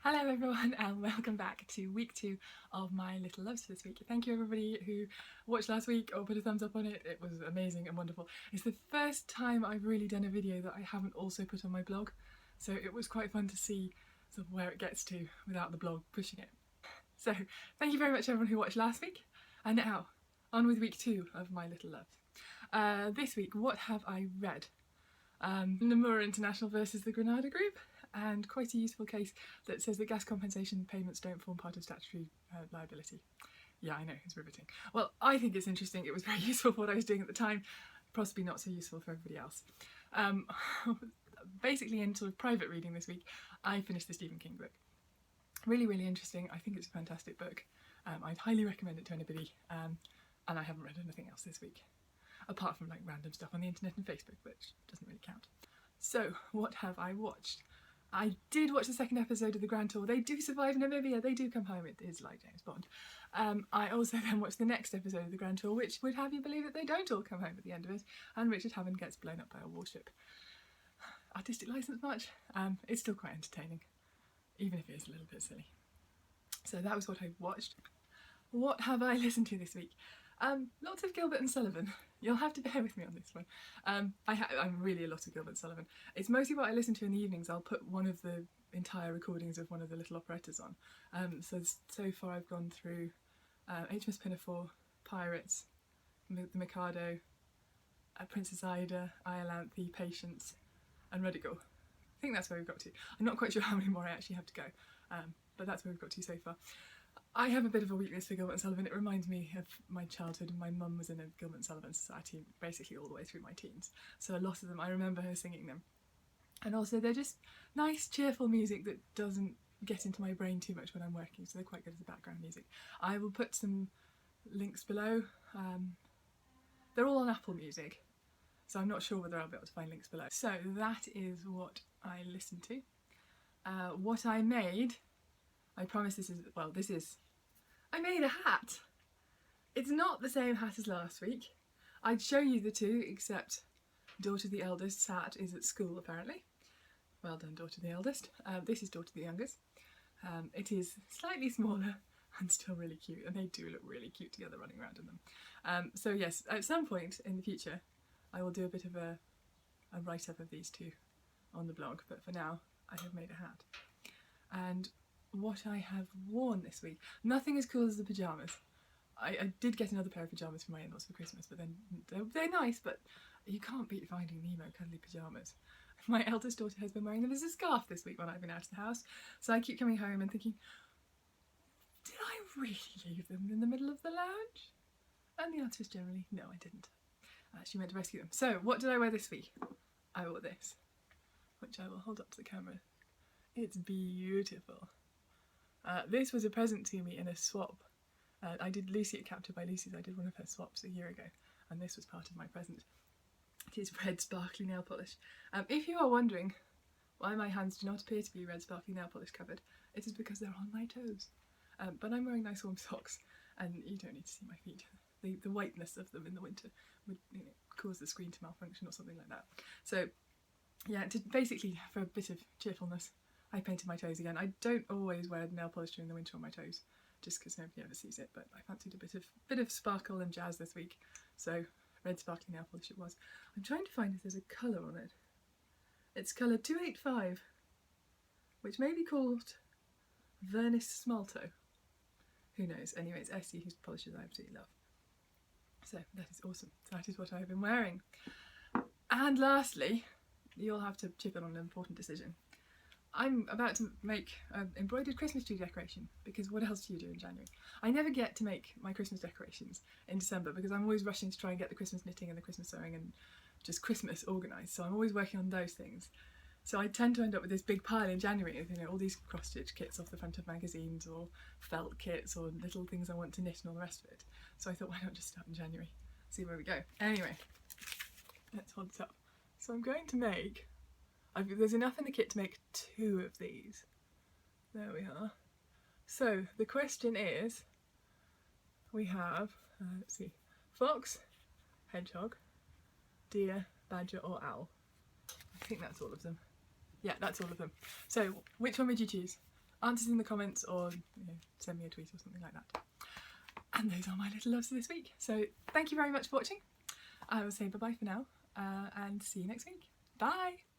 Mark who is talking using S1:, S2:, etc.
S1: Hello everyone and welcome back to week 2 of my Little Loves this week. Thank you everybody who watched last week or put a thumbs up on it. It was amazing and wonderful. It's the first time I've really done a video that I haven't also put on my blog, so it was quite fun to see sort of where it gets to without the blog pushing it. So thank you very much everyone who watched last week, and now on with week 2 of my Little Loves. This week, what have I read? Nomura International versus the Granada Group, and quite a useful case that says that gas compensation payments don't form part of statutory liability. Yeah, I know, it's riveting. Well, I think it's interesting. It was very useful for what I was doing at the time, possibly not so useful for everybody else. Basically, in sort of private reading this week, I finished the Stephen King book. Really, really interesting. I think it's a fantastic book. I'd highly recommend it to anybody, and I haven't read anything else this week, apart from like random stuff on the internet and Facebook, which doesn't really count. So, what have I watched? I did watch the second episode of The Grand Tour. They do survive Namibia, they do come home, it is like James Bond. I also then watched the next episode of The Grand Tour, which would have you believe that they don't all come home at the end of it, and Richard Hammond gets blown up by a warship. Artistic licence much? It's still quite entertaining, even if it is a little bit silly. So that was what I watched. What have I listened to this week? Lots of Gilbert and Sullivan. You'll have to bear with me on this one. I'm really a lot of Gilbert Sullivan. It's mostly what I listen to in the evenings. I'll put one of the entire recordings of one of the little operettas on. So far I've gone through HMS Pinafore, Pirates, the Mikado, Princess Ida, Iolanthe, Patience, and Ruddigore. I think that's where we've got to. I'm not quite sure how many more I actually have to go, but that's where we've got to so far. I have a bit of a weakness for Gilbert and Sullivan. It reminds me of my childhood, and my mum was in a Gilbert and Sullivan society basically all the way through my teens. So a lot of them, I remember her singing them. And also they're just nice, cheerful music that doesn't get into my brain too much when I'm working, so they're quite good as a background music. I will put some links below. They're all on Apple Music, so I'm not sure whether I'll be able to find links below. So that is what I listened to. What I made, I promise I made a hat. It's not the same hat as last week. I'd show you the two, except daughter the eldest's hat is at school apparently. Well done, daughter the eldest. This is daughter the youngest. It is slightly smaller and still really cute, and they do look really cute together running around in them. So yes, at some point in the future I will do a bit of a write-up of these two on the blog, but for now I have made a hat. And what I have worn this week, nothing as cool as the pyjamas. I did get another pair of pyjamas for my in-laws for Christmas, but then they're nice, but you can't beat Finding Nemo cuddly pyjamas. My eldest daughter has been wearing them as a scarf this week when I've been out of the house, so I keep coming home and thinking, did I really leave them in the middle of the lounge? And the answer is generally, no, I didn't. She meant to rescue them. So, what did I wear this week? I wore this, which I will hold up to the camera. It's beautiful. This was a present to me in a swap. I did Lucy at Captured by Lucy's. I did one of her swaps a year ago, and this was part of my present. It is red sparkly nail polish. If you are wondering why my hands do not appear to be red sparkly nail polish covered, it is because they're on my toes. But I'm wearing nice warm socks, and you don't need to see my feet. The whiteness of them in the winter would cause the screen to malfunction or something like that. So yeah, basically for a bit of cheerfulness, I painted my toes again. I don't always wear nail polish during the winter on my toes, just because nobody ever sees it, but I fancied a bit of sparkle and jazz this week, so red sparkly nail polish it was. I'm trying to find if there's a colour on it. It's colour 285, which may be called Vernus Smalto. Who knows? Anyway, it's Essie, whose polishes I absolutely love. So that is awesome. So that is what I've been wearing. And lastly, you'll have to chip in on an important decision. I'm about to make an embroidered Christmas tree decoration, because what else do you do in January? I never get to make my Christmas decorations in December because I'm always rushing to try and get the Christmas knitting and the Christmas sewing and just Christmas organised, so I'm always working on those things. So I tend to end up with this big pile in January of all these cross-stitch kits off the front of magazines, or felt kits, or little things I want to knit and all the rest of it. So I thought, why not just start in January, see where we go. Anyway, let's hold it up. So I'm going to make, there's enough in the kit to make 2 of these. There we are. So the question is, we have, let's see, fox, hedgehog, deer, badger or owl. I think that's all of them. Yeah, that's all of them. So which one would you choose? answers in the comments, or send me a tweet or something like that. And those are my little loves for this week. So thank you very much for watching. I will say bye bye for now, and see you next week. Bye!